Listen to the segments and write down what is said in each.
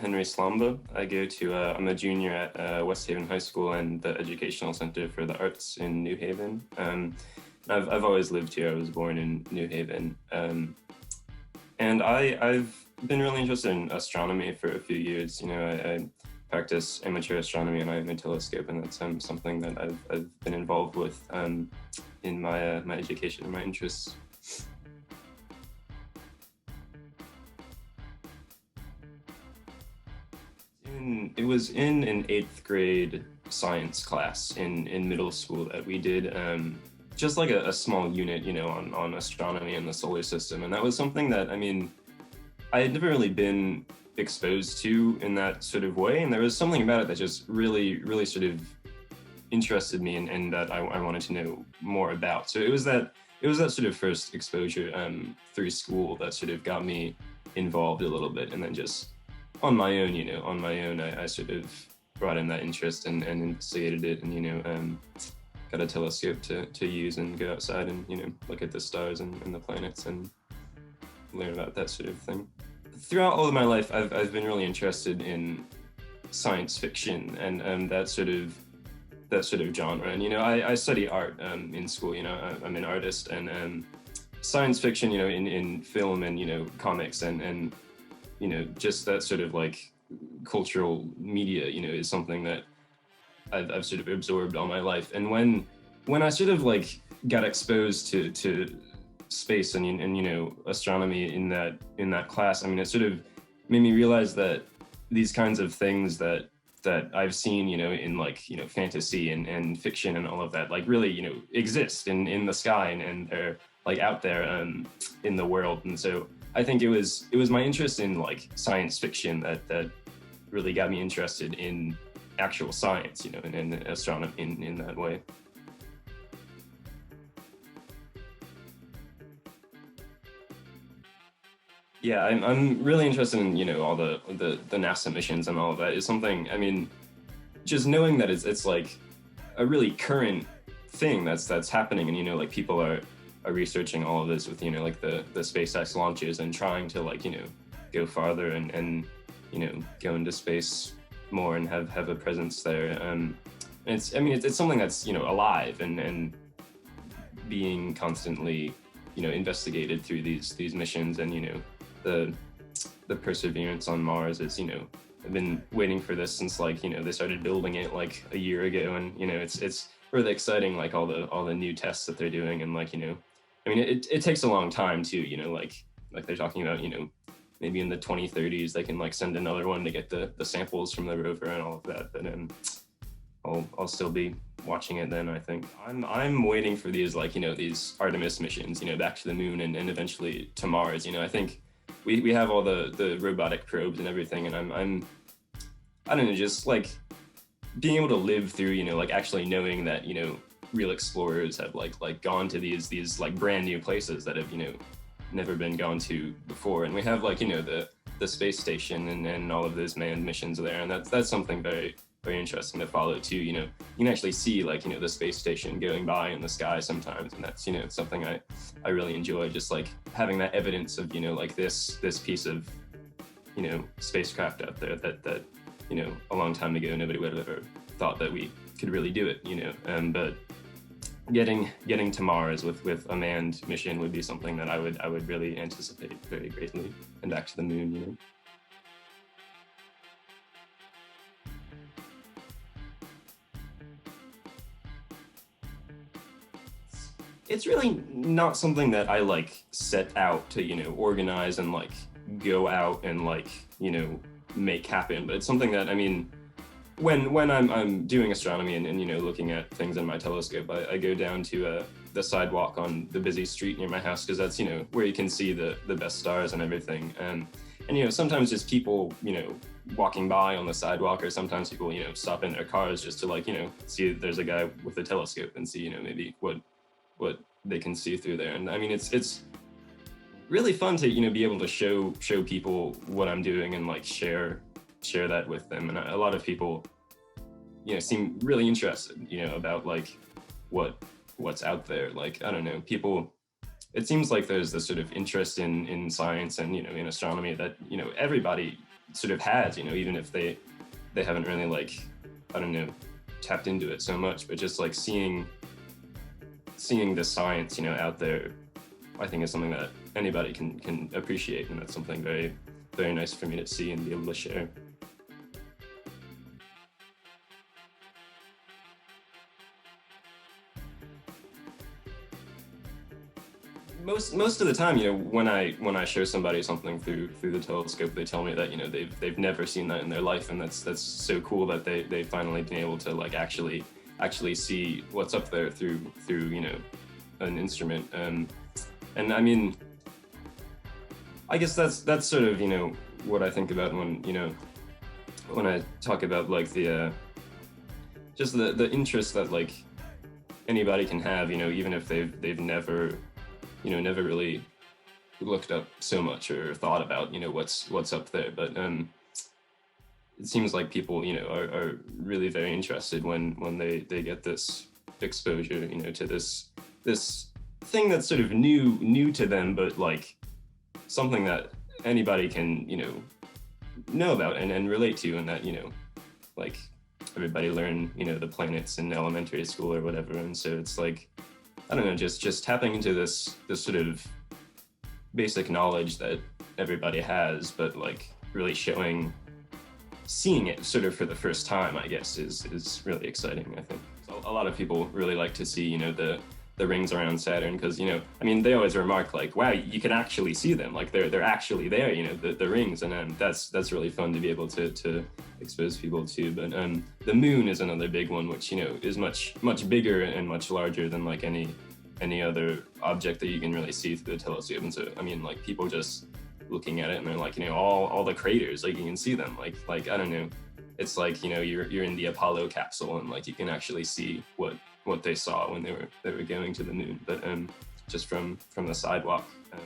Henry Slomba. I'm a junior at West Haven High School and the Educational Center for the Arts in New Haven. I've always lived here. I was born in New Haven. I've been really interested in astronomy for a few years. I practice amateur astronomy and I have my telescope, and that's something that I've been involved with in my education and my interests. It was in an 8th grade science class in middle school that we did just like a small unit, on astronomy and the solar system. And that was something that, I had never really been exposed to in that sort of way. And there was something about it that just really, really sort of interested me and that I wanted to know more about. So it was that sort of first exposure through school that sort of got me involved a little bit. And then just on my own, I sort of brought in that interest and investigated it and, got a telescope to use and go outside and, look at the stars and the planets and learn about that sort of thing. Throughout all of my life, I've been really interested in science fiction and that sort of genre. And, I study art in school, I'm an artist, and science fiction, in film and, comics and just that sort of like cultural media, is something that I've sort of absorbed all my life. And when I sort of like got exposed to space and astronomy in that class, it sort of made me realize that these kinds of things that I've seen, in like, fantasy and fiction and all of that, like really, exist in the sky and they're like out there in the world. And so I think it was my interest in like science fiction that really got me interested in actual science, and astronomy in that way. Yeah, I'm really interested in, all the NASA missions and all of that is something, just knowing that it's like a really current thing that's happening, and, like people are researching all of this with, like the SpaceX launches and trying to like, go farther and go into space more and have a presence there. And it's something that's, alive and being constantly, investigated through these missions and, the perseverance on Mars is, I've been waiting for this since like, they started building it like a year ago, and, it's really exciting, like all the new tests that they're doing. And like, it takes a long time too, like they're talking about, maybe in the 2030s, they can like send another one to get the samples from the rover and all of that. But I'll still be watching it then, I think. I'm waiting for these like, these Artemis missions, back to the moon and eventually to Mars. I think we have all the robotic probes and everything, and I don't know, just like being able to live through, like actually knowing that, real explorers have like gone to these like brand new places that have, never been gone to before. And we have like, the space station and all of those manned missions there. And that's something very, very interesting to follow too. You can actually see like, the space station going by in the sky sometimes. And that's, something I really enjoy, just like having that evidence of, like this piece of, spacecraft out there that, a long time ago, nobody would have ever thought that we could really do it, but getting to Mars with a manned mission would be something that I would really anticipate very greatly, and back to the moon, It's really not something that I like set out to, organize and like go out and like, make happen. But it's something that, when I'm doing astronomy and looking at things in my telescope, I go down to the sidewalk on the busy street near my house, because that's where you can see the best stars and everything. And sometimes just people walking by on the sidewalk, or sometimes people stop in their cars just to like see there's a guy with a telescope and see maybe what they can see through there. And it's really fun to be able to show people what I'm doing and like share that with them. And a lot of people seem really interested about like what's out there. Like, I don't know, people, it seems like there's this sort of interest in science and in astronomy that everybody sort of has, even if they haven't really like, I don't know, tapped into it so much, but just like seeing the science, out there, I think is something that anybody can appreciate, and that's something very, very nice for me to see and be able to share. Most of the time, when I show somebody something through the telescope, they tell me that they've never seen that in their life, and that's so cool that they finally been able to like actually see what's up there through an instrument. And I mean, I guess that's sort of what I think about when I talk about like the just the interest that like anybody can have, even if they've never never really looked up so much or thought about what's up there. But it seems like people are really very interested when they get this exposure to this thing that's sort of new to them, but like something that anybody can know about and relate to, and that like everybody learn the planets in elementary school or whatever. And so it's like, I don't know, just tapping into this sort of basic knowledge that everybody has, but like really seeing it sort of for the first time, I guess, is really exciting, I think. So a lot of people really like to see the rings around Saturn, because I mean, they always remark like, wow, you can actually see them, like they're actually there, the rings, and that's really fun to be able to expose people to. But the moon is another big one, which is much bigger and much larger than like any other object that you can really see through the telescope. And so I mean, like, people just looking at it and they're like, all the craters, like you can see them, like I don't know, it's like you're in the Apollo capsule, and like you can actually see what they saw when they were going to the moon, but just from the sidewalk. I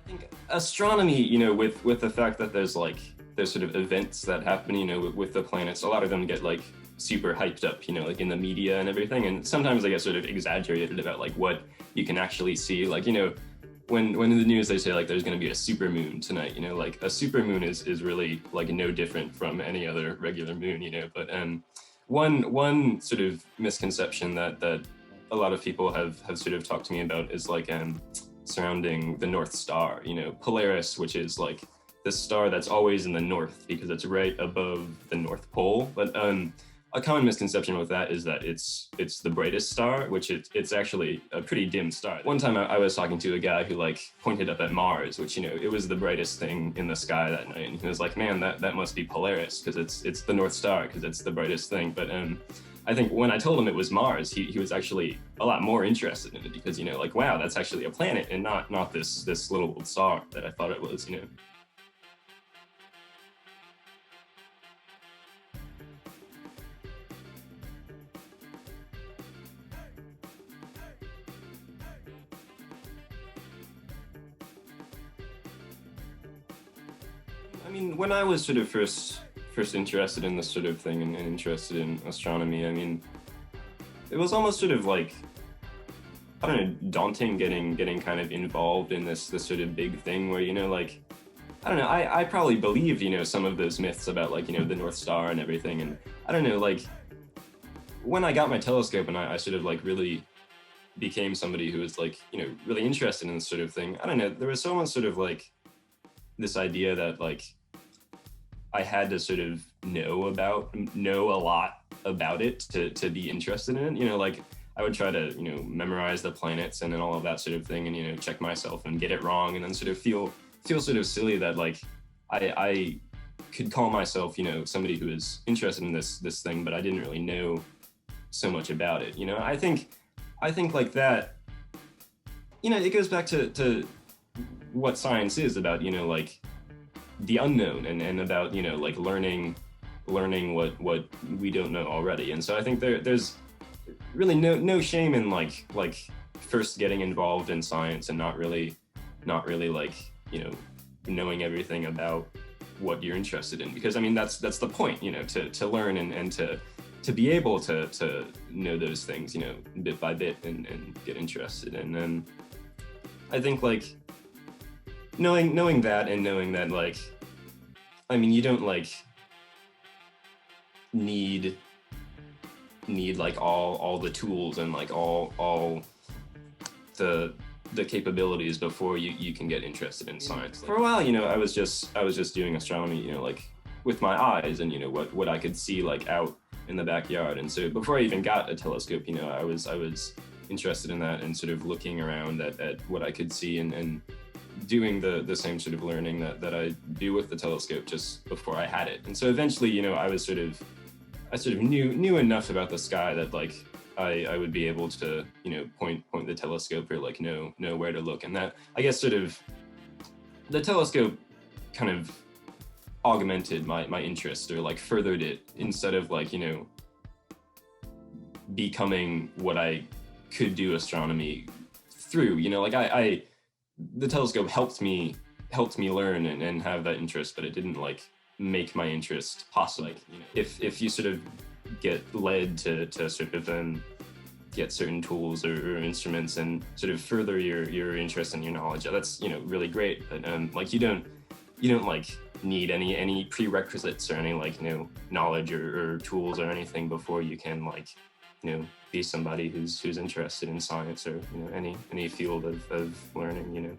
think astronomy, with the fact that there's sort of events that happen, with the planets, a lot of them get like super hyped up, like in the media and everything, and sometimes they get sort of exaggerated about like what you can actually see, like when in the news they say like there's going to be a supermoon tonight, like a supermoon is really like no different from any other regular moon, but one sort of misconception that a lot of people have sort of talked to me about is like surrounding the North Star, Polaris, which is like this star that's always in the north because it's right above the North Pole. But a common misconception with that is that it's the brightest star, which it's actually a pretty dim star. One time I was talking to a guy who like pointed up at Mars, which it was the brightest thing in the sky that night, and he was like, man, that must be Polaris, because it's the North Star, because it's the brightest thing. But I think when I told him it was Mars, he was actually a lot more interested in it, because like, wow, that's actually a planet and not this little star that I thought it was. I mean, when I was sort of first interested in this sort of thing and interested in astronomy, I mean, it was almost sort of like, I don't know, daunting getting kind of involved in this sort of big thing where, like, I don't know, I probably believed, some of those myths about like, the North Star and everything. And I don't know, like, when I got my telescope and I sort of like really became somebody who was like, really interested in this sort of thing, I don't know, there was so much sort of like this idea that like I had to sort of know a lot about it to be interested in it. Like I would try to, memorize the planets and then all of that sort of thing, and, check myself and get it wrong, and then sort of feel sort of silly that like I could call myself, somebody who is interested in this thing, but I didn't really know so much about it. I think like that, it goes back to what science is about, like the unknown and about, like learning what we don't know already. And so I think there's really no shame in like first getting involved in science and not really like, knowing everything about what you're interested in, because I mean that's the point, to learn and to to be able to know those things, you know, bit by bit and get interested. And then I think like knowing that and knowing that like, I mean, you don't like need like all the tools and like all the capabilities before you can get interested in science. For a while, you know, I was just doing astronomy, you know, like with my eyes and, you know, what I could see like out in the backyard. And so before I even got a telescope, you know, I was interested in that and sort of looking around at what I could see and doing the same sort of learning that I do with the telescope just before I had it. And so eventually, you know, I sort of knew enough about the sky that like I would be able to, you know, point the telescope or like know where to look. And that, I guess, sort of the telescope kind of augmented my interest or like furthered it instead of like, you know, becoming what I could do astronomy through, you know, like the telescope helped me learn and have that interest, but it didn't like make my interest possible. Like, you know, if you sort of get led to sort of get certain tools or instruments and sort of further your interest and your knowledge, that's, you know, really great. But like you don't like need any prerequisites or any like, you know, knowledge or tools or anything before you can like, you know, be somebody who's interested in science or, you know, any field of learning, you know.